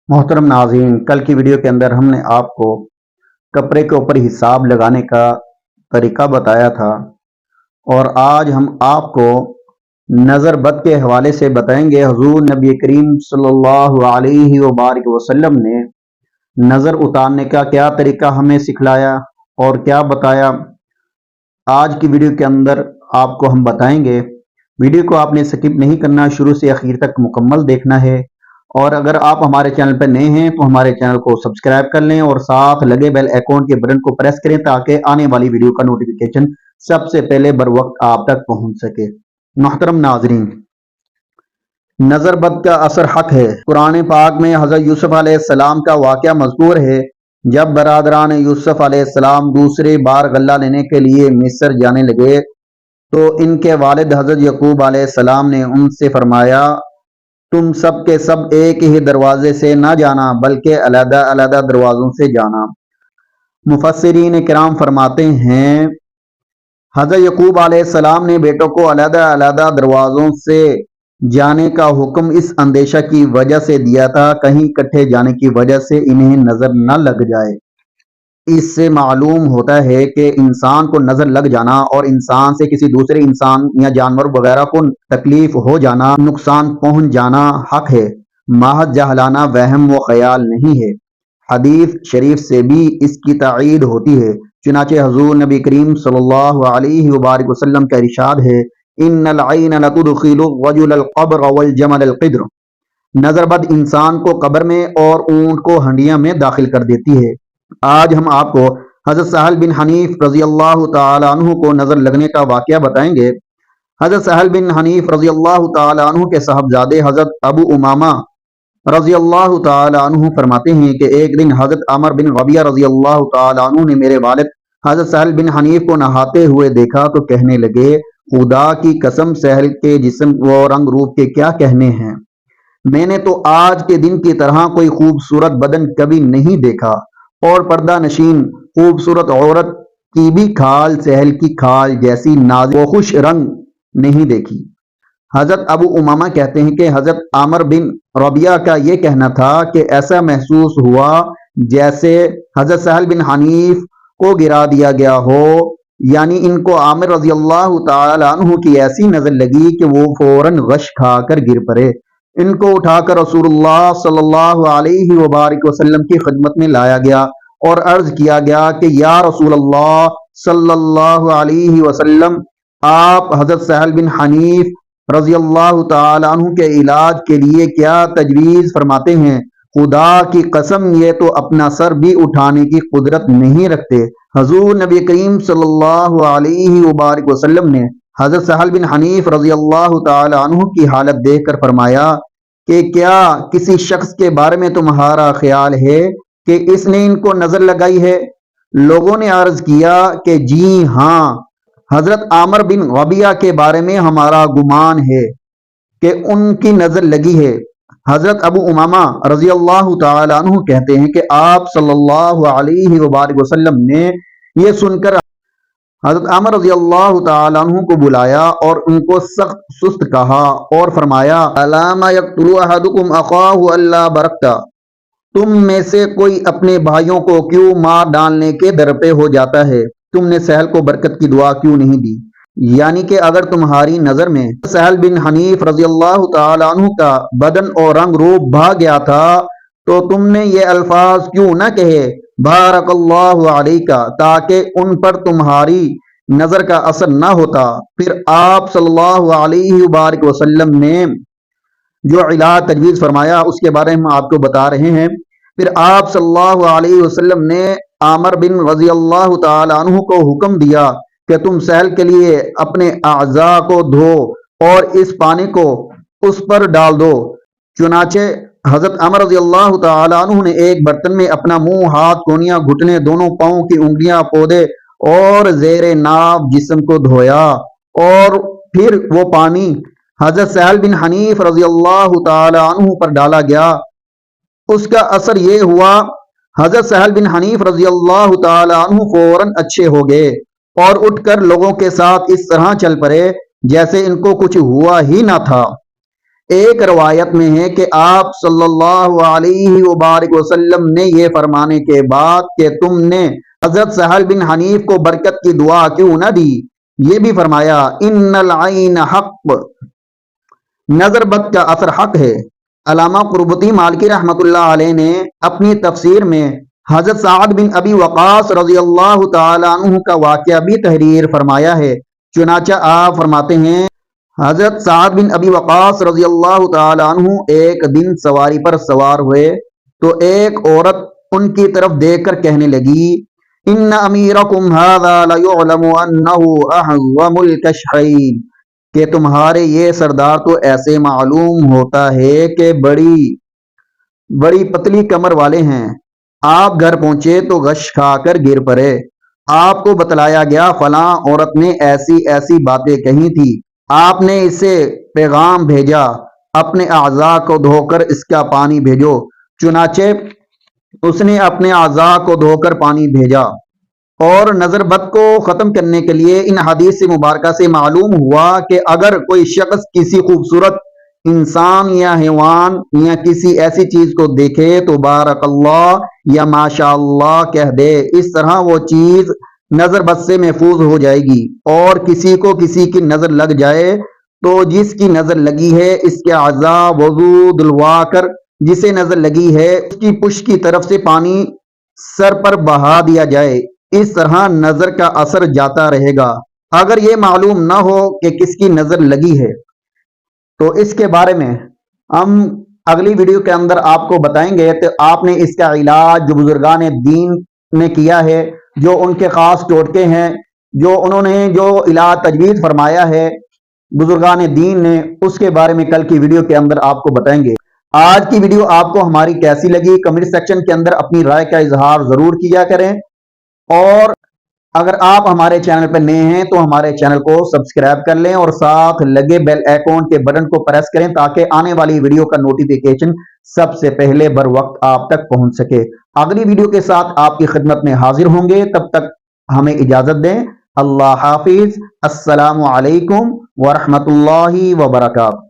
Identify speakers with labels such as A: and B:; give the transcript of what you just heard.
A: मोहतरम नाज़रीन, कल की वीडियो के अंदर हमने आपको कपड़े के ऊपर हिसाब लगाने का तरीका बताया था और आज हम आपको नज़र बद के हवाले से बताएंगे। हुज़ूर नबी करीम सल्लल्लाहु अलैहि वसल्लम ने नज़र उतारने का क्या तरीका हमें सिखलाया और क्या बताया, आज की वीडियो के अंदर आपको हम बताएंगे। वीडियो को आपने स्किप नहीं करना, शुरू से आखिर तक मुकम्मल देखना है। और अगर आप हमारे चैनल पर नए हैं तो हमारे चैनल को सब्सक्राइब कर लें और साथ लगे बेल आइकॉन के बटन को प्रेस करें ताकि आने वाली वीडियो का नोटिफिकेशन सबसे पहले बर वक्त आप तक पहुंच सके। मोहतरम नाजरीन, नजर बद का असर हक है। कुरान पाक में हजरत यूसुफ अलैहिस्सलाम का वाक़या मज़कूर है। जब बरादरान यूसुफ अलैहिस्सलाम दूसरी बार गल्ला लेने के लिए मिस्र जाने लगे तो इनके वालिद हजरत यकूब अलैहिस्सलाम ने उनसे फरमाया, तुम सब के सब एक ही दरवाजे से ना जाना बल्कि अलग अलग दरवाजों से जाना। मुफस्सिरीन किराम फरमाते हैं, हजरत यकूब अलैहिस्सलाम ने बेटों को अलग अलग दरवाजों से जाने का हुक्म इस अंदेशा की वजह से दिया था, कहीं इकट्ठे जाने की वजह से इन्हें नजर न लग जाए। इससे मालूम होता है कि इंसान को नजर लग जाना और इंसान से किसी दूसरे इंसान या जानवर वगैरह को तकलीफ हो जाना, नुकसान पहुंच जाना हक है, महज जहलाना वहम व ख्याल नहीं है। हदीस शरीफ से भी इसकी तायीद होती है। चुनाचे हुज़ूर नबी करीम सल्लल्लाहु अलैहि वसल्लम का इरशाद है, इन्नल ऐन लतुदखिलु रजुलल क़ब्र वल जमलल क़िद्र। नजरबद इंसान को कब्र में और ऊंट को हंडिया में दाखिल कर देती है। आज हम आपको हजरत सहल बिन हनीफ रजी अल्लाह तआला अन्हु को नजर लगने का वाकया बताएंगे। हजरत सहल बिन हनीफ रजी अल्लाह तआला अन्हु के साहबजादे हजरत अबू उमामा रजी अल्लाह तआला अन्हु फरमाते हैं कि एक दिन हजरत अमर बिन रबिया रजी अल्लाह तआला अन्हु ने मेरे वालिद हजरत सहल बिन हनीफ को नहाते हुए देखा तो कहने लगे, खुदा की कसम, सहल के जिस्म व रंग रूप के क्या कहने हैं। मैंने तो आज के दिन की तरह कोई खूबसूरत बदन कभी नहीं देखा और पर्दा नशीन खूबसूरत औरत की भी खाल सहल की खाल जैसी नाज़ुक व खुश रंग नहीं देखी। हजरत अबू उमामा कहते हैं कि हजरत आमर बिन रबिया का ये कहना था कि ऐसा महसूस हुआ जैसे हजरत सहल बिन हनीफ को गिरा दिया गया हो, यानी इनको आमिर रजी अल्लाह तआला अन्हु की ऐसी नजर लगी कि वो फौरन गश खाकर गिर पड़े। इनको उठाकर रसूलुल्लाह सल्लल्लाहु अलैहि वसल्लम की खिदमत में लाया गया और अर्ज किया गया कि या रसूलुल्लाह सल्लल्लाहु अलैहि वसल्लम, आप हजरत सहल बिन हनीफ रजी अल्लाह तआला अन्हु के इलाज के लिए क्या तजवीज फरमाते हैं। खुदा की कसम, ये तो अपना सर भी उठाने की कुदरत नहीं रखते। हुज़ूर नबी करीम सल्लल्लाहु अलैहि वसल्लम ने हजरत सहल बिन हनीफ रजी अल्लाह तआला अन्हु की हालत देखकर फरमाया कि क्या किसी शख्स के बारे में तुम्हारा ख्याल है कि इसने इनको नजर लगाई है। लोगों ने अर्ज किया कि जी हाँ, हजरत आमर बिन रबिया के बारे में हमारा गुमान है कि उनकी नजर लगी है। हजरत अबू उमामा रजी अल्लाह तआला अन्हु कहते हैं कि आप सल्लल्लाहु अलैहि वसल्लम ने ये सुनकर हजरत आमर रजी अल्लाह तआला अन्हु को बुलाया और उनको सख्त सुस्त कहा और फरमाया, अलामा यक़्तुलु अहदुकुम अख़ाहु अल्ला बरकता, तुम में से कोई अपने भाइयों को क्यों मार डालने के दर पे हो जाता है। तुमने सहल को बरकत की दुआ क्यों नहीं दी। यानी कि अगर तुम्हारी नजर में सहल बिन हनीफ रजी अल्लाह तआला अन्हु का बदन और रंग रूप भाग गया था तो तुमने ये अल्फाज क्यों न कहे, बारकल्लाहु अलैका, ताकि उन पर तुम्हारी नजर का असर न होता। फिर आप सल्लल्लाहु अलैहि वसल्लम ने जो इलाज तजवीज़ फरमाया उसके बारे में आपको बता रहे हैं। फिर आप सल्लल्लाहु अलैहि वसल्लम ने आमर बिन रजी अल्लाह तआला अन्हु को हुक्म दिया कि तुम सहल के लिए अपने आज़ा को धो और इस पानी को उस पर डाल दो। चुनाचे हजरत अमर रजी अल्लाह तआला अन्हु ने एक बर्तन में अपना मुंह, हाथ, कोनियां, घुटने, दोनों पांवों की उंगलियां, पौधे और जेरे नाब जिस्म को धोया और फिर वो पानी हजरत सहल बिन हनीफ रजी अल्लाह तआला अन्हु पर डाला गया। उसका असर ये हुआ, हजरत सहल बिन हनीफ रजी अल्लाह तआला अन्हु फौरन अच्छे हो गए और उठकर लोगों के साथ इस तरह चल पड़े जैसे इनको कुछ हुआ ही ना था। ایک روایت میں ہے کہ آپ صلی اللہ علیہ وبارک وسلم نے یہ فرمانے کے بعد کہ تم نے حضرت سہل بن حنیف کو برکت کی دعا کیوں نہ دی، یہ بھی فرمایا ان العین حق، نظر بد کا اثر حق ہے۔ علامہ قربتی مالکی رحمۃ اللہ علیہ نے اپنی تفسیر میں حضرت سعد بن ابی وقاص رضی اللہ تعالی عنہ کا واقعہ بھی تحریر فرمایا ہے۔ چنانچہ آپ فرماتے ہیں حضرت سعد بن ابی وقاص رضی اللہ تعالی عنہ ایک دن سواری پر سوار ہوئے تو ایک عورت ان کی طرف دیکھ کر کہنے لگی ان امیرکم ھذا لیعلم انہ احظم الکشحین، کہ تمہارے یہ سردار تو ایسے معلوم ہوتا ہے کہ بڑی پتلی کمر والے ہیں۔ آپ گھر پہنچے تو غش کھا کر گر پڑے۔ آپ کو بتلایا گیا فلاں عورت نے ایسی ایسی باتیں کہی تھی، آپ نے اسے پیغام بھیجا اپنے اعضاء کو دھو کر اس کا پانی بھیجو۔ چنانچہ اس نے اپنے اعضاء کو دھو کر پانی بھیجا، اور نظر بد کو ختم کرنے کے لیے ان حدیث مبارکہ سے معلوم ہوا کہ اگر کوئی شخص کسی خوبصورت انسان یا حیوان یا کسی ایسی چیز کو دیکھے تو بارک اللہ یا ماشاء اللہ کہہ دے، اس طرح وہ چیز نظر بد سے محفوظ ہو جائے گی۔ اور کسی کو کسی کی نظر لگ جائے تو جس کی نظر لگی ہے اس کے اعضاء وضو دلوا کر جسے نظر لگی ہے اس کی پشت کی طرف سے پانی سر پر بہا دیا جائے، اس طرح نظر کا اثر جاتا رہے گا۔ اگر یہ معلوم نہ ہو کہ کس کی نظر لگی ہے تو اس کے بارے میں ہم اگلی ویڈیو کے اندر آپ کو بتائیں گے۔ تو آپ نے اس کا علاج جو بزرگان دین نے کیا ہے، جو ان کے خاص ٹوٹکے ہیں، جو انہوں نے جو علاج تجویز فرمایا ہے بزرگان دین نے، اس کے بارے میں کل کی ویڈیو کے اندر آپ کو بتائیں گے۔ آج کی ویڈیو آپ کو ہماری کیسی لگی کمنٹ سیکشن کے اندر اپنی رائے کا اظہار ضرور کیا کریں، اور اگر آپ ہمارے چینل پر نئے ہیں تو ہمارے چینل کو سبسکرائب کر لیں اور ساتھ لگے بیل آئیکن کے بٹن کو پریس کریں تاکہ آنے والی ویڈیو کا نوٹیفیکیشن سب سے پہلے بر وقت آپ تک پہنچ سکے۔ اگلی ویڈیو کے ساتھ آپ کی خدمت میں حاضر ہوں گے، تب تک ہمیں اجازت دیں۔ اللہ حافظ۔ السلام علیکم ورحمۃ اللہ وبرکاتہ۔